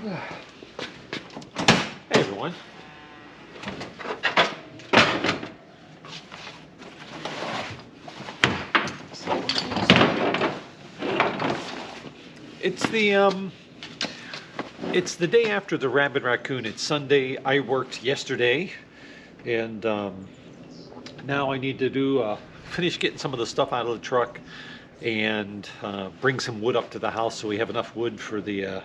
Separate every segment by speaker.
Speaker 1: Hey everyone. It's the day after the Rabid Racoon. It's Sunday. I worked yesterday, and now I need to finish getting some of the stuff out of the truck and bring some wood up to the house so we have enough wood for the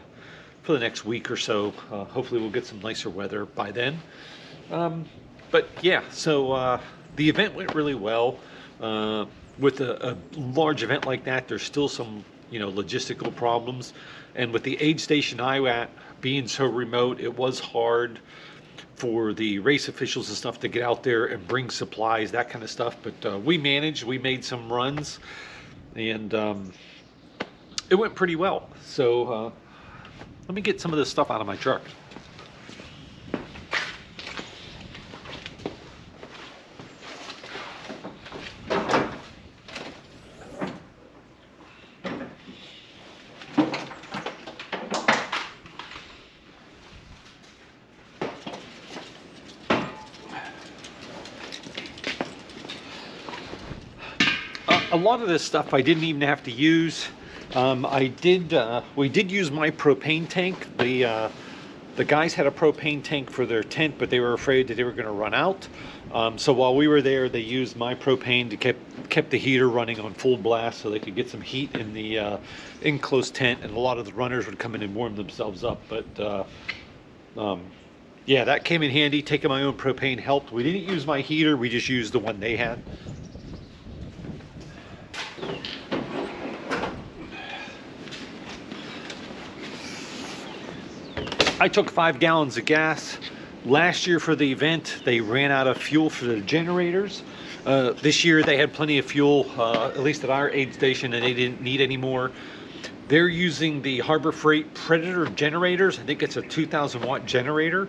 Speaker 1: next week or so. Hopefully we'll get some nicer weather by then. But yeah, so the event went really well. With a large event like that, there's still some logistical problems, and with the aid station I at being so remote, it was hard for the race officials and stuff to get out there and bring supplies, that kind of stuff. But we managed. We made some runs, and it went pretty well. So let me get some of this stuff out of my truck. A lot of this stuff I didn't even have to use. We did use my propane tank. The guys had a propane tank for their tent, but they were afraid that they were going to run out. So while we were there, they used my propane to kept the heater running on full blast so they could get some heat in the enclosed tent, and a lot of the runners would come in and warm themselves up. But yeah, that came in handy. Taking my own propane helped. We didn't use my heater. We just used the one they had. I took 5 gallons of gas. Last year for the event, they ran out of fuel for the generators. This year they had plenty of fuel, at least at our aid station, and they didn't need any more. They're using the Harbor Freight Predator generators. I think it's a 2,000 watt generator.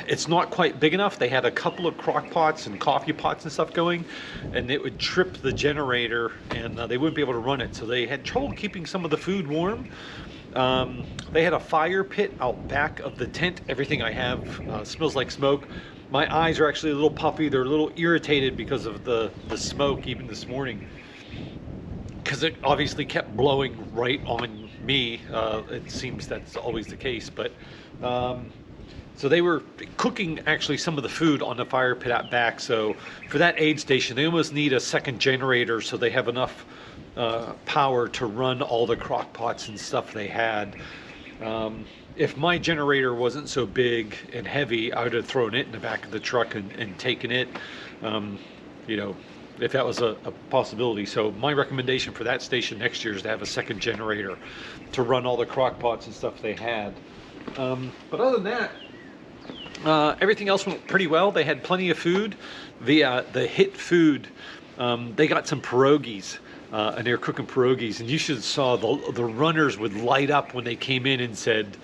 Speaker 1: It's not quite big enough. They had a couple of crock pots and coffee pots and stuff going, and it would trip the generator, and they wouldn't be able to run it. So they had trouble keeping some of the food warm. They had a fire pit out back of the tent. Everything I have smells like smoke. My eyes are actually a little puffy. They're a little irritated because of the smoke, even this morning, because it obviously kept blowing right on me. It seems that's always the case, but so they were cooking actually some of the food on the fire pit out back. So for that aid station, they almost need a second generator so they have enough power to run all the crock pots and stuff they had. If my generator wasn't so big and heavy, I would have thrown it in the back of the truck and taken it, if that was a possibility. So my recommendation for that station next year is to have a second generator to run all the crock pots and stuff they had. But other than that, everything else went pretty well. They had plenty of food. The hit food, they got some pierogies. And they were cooking pierogies, and you should have saw the runners would light up when they came in and said,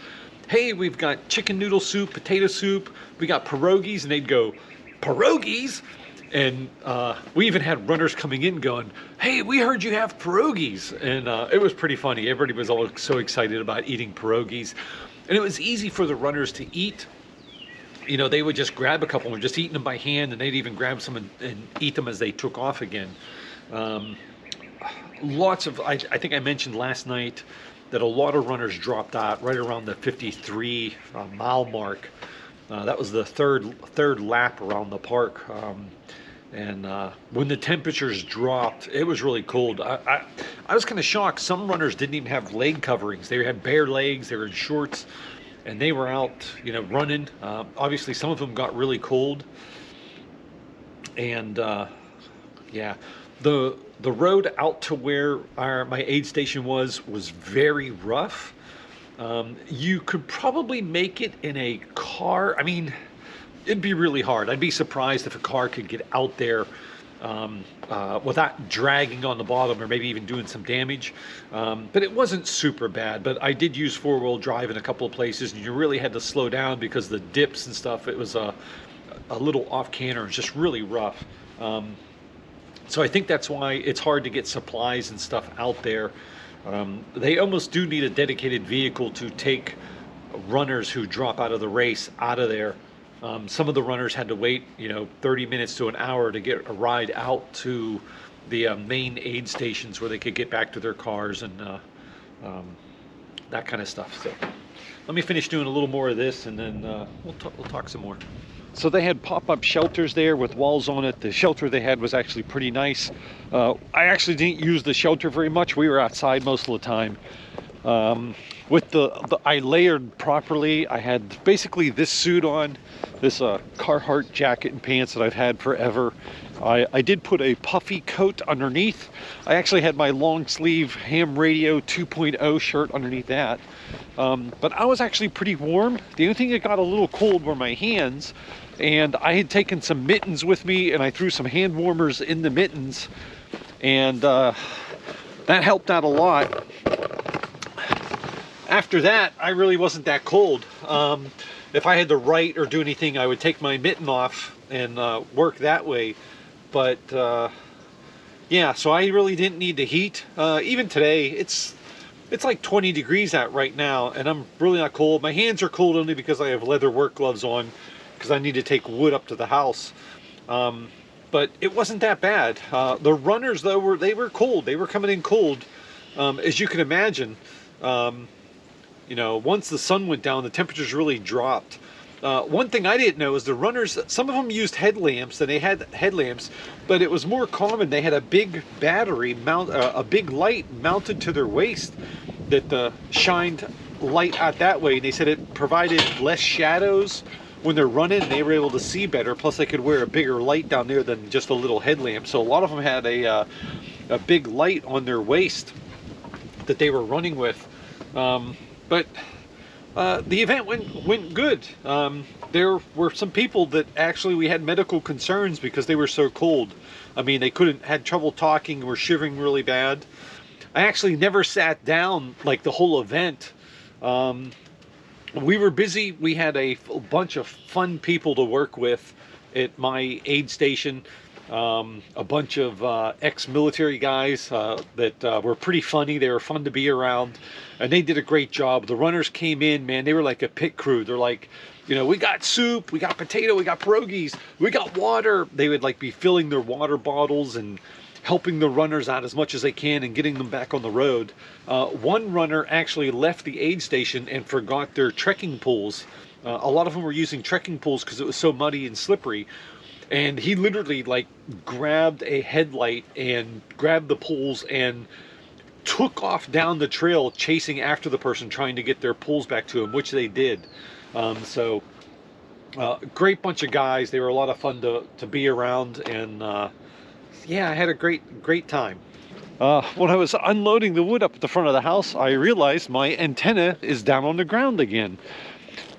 Speaker 1: "Hey, we've got chicken noodle soup, potato soup, we got pierogies," and they'd go, "Pierogies?" And we even had runners coming in going, "Hey, we heard you have pierogies," and it was pretty funny. Everybody was all so excited about eating pierogies, and it was easy for the runners to eat. They would just grab a couple and just eating them by hand, and they'd even grab some and eat them as they took off again. I think I mentioned last night that a lot of runners dropped out right around the 53 mile mark. That was the third lap around the park. And when the temperatures dropped, it was really cold. I was kind of shocked. Some runners didn't even have leg coverings. They had bare legs, they were in shorts, and they were out, running. Obviously, some of them got really cold. And yeah, the road out to where my aid station was very rough. You could probably make it in a car. I mean, it'd be really hard. I'd be surprised if a car could get out there without dragging on the bottom or maybe even doing some damage. But it wasn't super bad. But I did use four-wheel drive in a couple of places, and you really had to slow down because the dips and stuff, it was a little off canter. It's just really rough. So I think that's why it's hard to get supplies and stuff out there. They almost do need a dedicated vehicle to take runners who drop out of the race out of there. Some of the runners had to wait, 30 minutes to an hour to get a ride out to the main aid stations where they could get back to their cars and that kind of stuff. So let me finish doing a little more of this, and then we'll talk some more. So they had pop-up shelters there with walls on it. The shelter they had was actually pretty nice. I actually didn't use the shelter very much. We were outside most of the time. With I layered properly. I had basically this suit on, this Carhartt jacket and pants that I've had forever. I did put a puffy coat underneath. I actually had my long sleeve ham radio 2.0 shirt underneath that. But I was actually pretty warm. The only thing that got a little cold were my hands, and I had taken some mittens with me, and I threw some hand warmers in the mittens, and that helped out a lot. After that, I really wasn't that cold. If I had to write or do anything, I would take my mitten off and work that way. But yeah, so I really didn't need the heat. Even today, it's like 20 degrees out right now, and I'm really not cold. My hands are cold only because I have leather work gloves on, because I need to take wood up to the house. But it wasn't that bad. The runners, though, they were cold. They were coming in cold, as you can imagine. Once the sun went down, the temperatures really dropped. One thing I didn't know is the runners, some of them used headlamps, and they had headlamps, but it was more common. They had a big battery a big light mounted to their waist that shined light out that way. And they said it provided less shadows when they're running. They were able to see better. Plus, they could wear a bigger light down there than just a little headlamp. So a lot of them had a big light on their waist that they were running with. But the event went good. There were some people that actually we had medical concerns because they were so cold. I mean, they had trouble talking, were shivering really bad. I actually never sat down like the whole event. We were busy. We had a bunch of fun people to work with at my aid station. A bunch of ex-military guys that were pretty funny. They were fun to be around, and they did a great job. The runners came in, man, they were like a pit crew. They're like, we got soup, we got potato, we got pierogies, we got water. They would like be filling their water bottles and helping the runners out as much as they can and getting them back on the road. One runner actually left the aid station and forgot their trekking poles. A lot of them were using trekking poles because it was so muddy and slippery. And he literally like grabbed a headlight and grabbed the poles and took off down the trail chasing after the person, trying to get their poles back to him, which they did. Great bunch of guys. They were a lot of fun to be around, and yeah, I had a great time. When I was unloading the wood up at the front of the house, I realized my antenna is down on the ground again.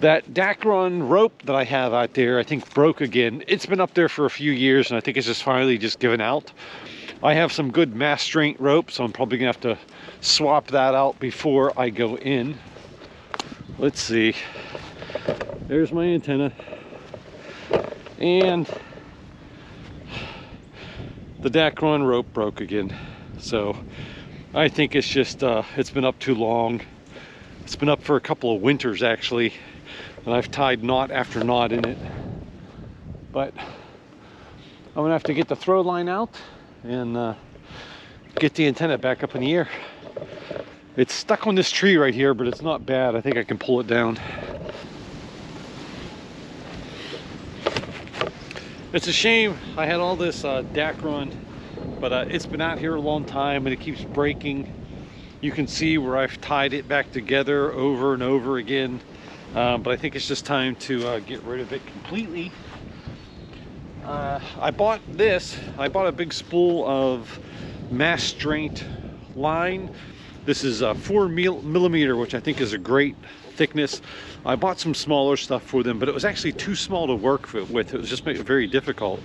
Speaker 1: That Dacron rope that I have out there, I think broke again. It's been up there for a few years, and I think it's just finally just given out. I have some good mass strength rope, so I'm probably gonna have to swap that out before I go in. Let's see. There's my antenna. And the Dacron rope broke again. So I think it's just, it's been up too long. It's been up for a couple of winters, actually. And I've tied knot after knot in it. But I'm gonna have to get the throw line out and get the antenna back up in the air. It's stuck on this tree right here, but it's not bad. I think I can pull it down. It's a shame I had all this Dacron, but it's been out here a long time and it keeps breaking. You can see where I've tied it back together over and over again. But I think it's just time to get rid of it completely. I bought this. I bought a big spool of mass strength line. This is 4mm, which I think is a great thickness. I bought some smaller stuff for them, but it was actually too small to work with. It was just very difficult.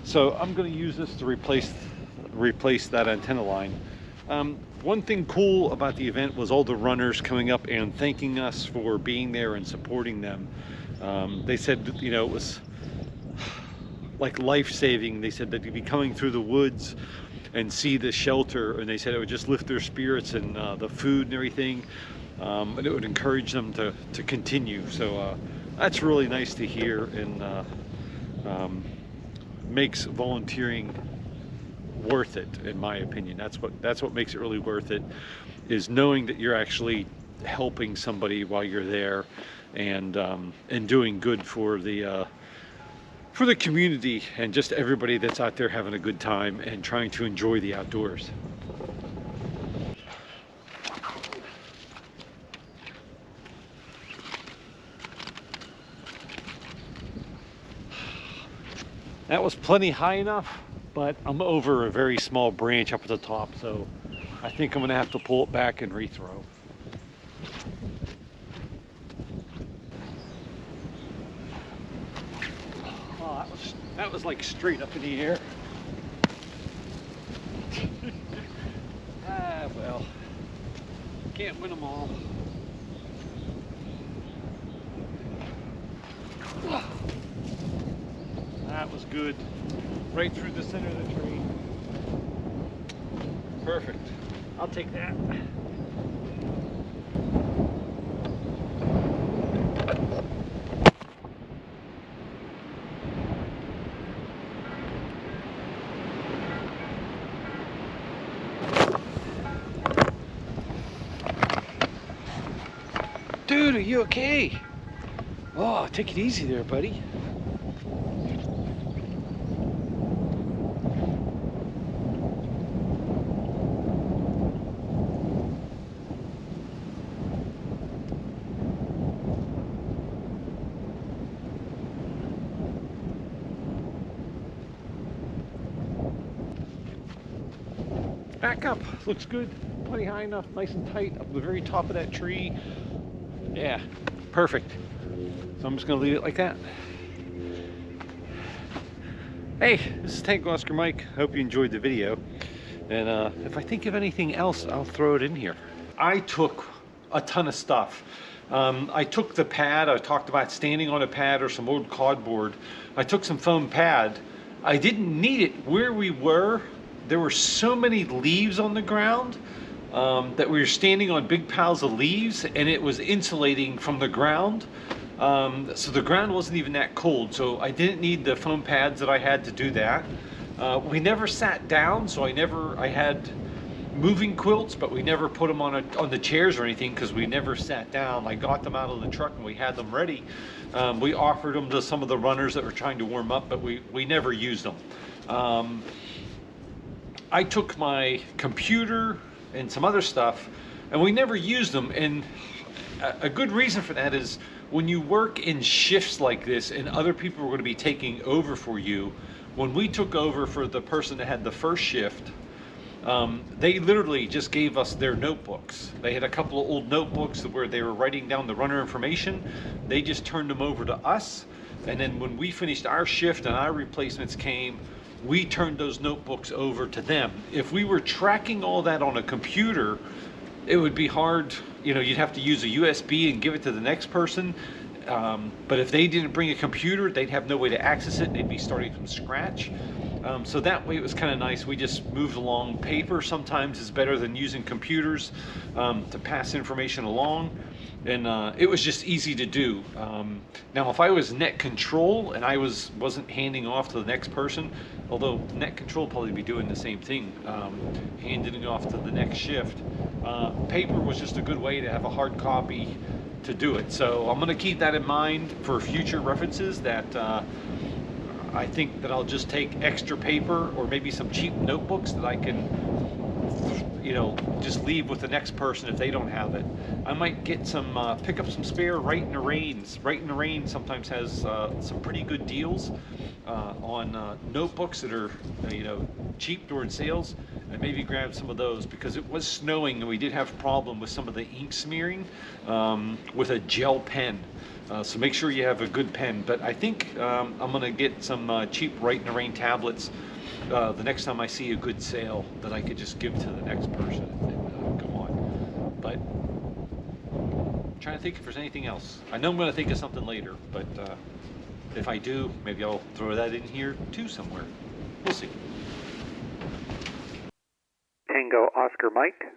Speaker 1: So I'm going to use this to replace that antenna line. One thing cool about the event was all the runners coming up and thanking us for being there and supporting them. They said, it was like life-saving. They said that to be coming through the woods and see the shelter, and they said it would just lift their spirits and the food and everything, and it would encourage them to continue. So that's really nice to hear, and makes volunteering worth it, in my opinion. That's what makes it really worth it, is knowing that you're actually helping somebody while you're there, and doing good for the community, and just everybody that's out there having a good time and trying to enjoy the outdoors. That was plenty high enough, but I'm over a very small branch up at the top, so I think I'm gonna have to pull it back and rethrow. Oh, that was like straight up in the air. Ah, well, can't win them all. That was good. Right through the center of the tree. Perfect. I'll take that. Dude, are you okay? Oh, take it easy there, buddy. Back up, looks good, plenty high enough, nice and tight up the very top of that tree. Yeah, perfect. So I'm just gonna leave it like that. Hey, this is Tank Oscar Mike. Hope you enjoyed the video. And if I think of anything else, I'll throw it in here. I took a ton of stuff. I took the pad. I talked about standing on a pad or some old cardboard. I took some foam pad. I didn't need it. Where we were, there were so many leaves on the ground that we were standing on big piles of leaves, and it was insulating from the ground. So the ground wasn't even that cold, so I didn't need the foam pads that I had to do that. We never sat down, so I had moving quilts, but we never put them on the chairs or anything, because we never sat down. I got them out of the truck and we had them ready. We offered them to some of the runners that were trying to warm up, but we never used them. I took my computer and some other stuff, and we never used them. And a good reason for that is when you work in shifts like this and other people are going to be taking over for you. When we took over for the person that had the first shift, they literally just gave us their notebooks. They had a couple of old notebooks where they were writing down the runner information. They just turned them over to us, and then when we finished our shift and our replacements came, we turned those notebooks over to them. If we were tracking all that on a computer, it would be hard. You know, you'd have to use a USB and give it to the next person. But if they didn't bring a computer, they'd have no way to access it. They'd be starting from scratch. So that way it was kind of nice. We just moved along. Paper sometimes is better than using computers to pass information along. And it was just easy to do. Now, if I was net control and I wasn't handing off to the next person, although net control would probably be doing the same thing, handing it off to the next shift, paper was just a good way to have a hard copy to do it. So I'm going to keep that in mind for future references, that I think that I'll just take extra paper or maybe some cheap notebooks that I can, you know, just leave with the next person if they don't have it. I might get some, pick up some spare Right in the Rains. Right in the Rain sometimes has some pretty good deals on notebooks that are, you know, cheap during sales, and maybe grab some of those, because it was snowing and we did have a problem with some of the ink smearing with a gel pen. So make sure you have a good pen. But I think I'm gonna get some cheap Right in the Rain tablets the next time I see a good sale that I could just give to the next person and go on. But I'm trying to think if there's anything else. I know I'm gonna think of something later, but if I do, maybe I'll throw that in here too somewhere. We'll see.
Speaker 2: Oscar Mike.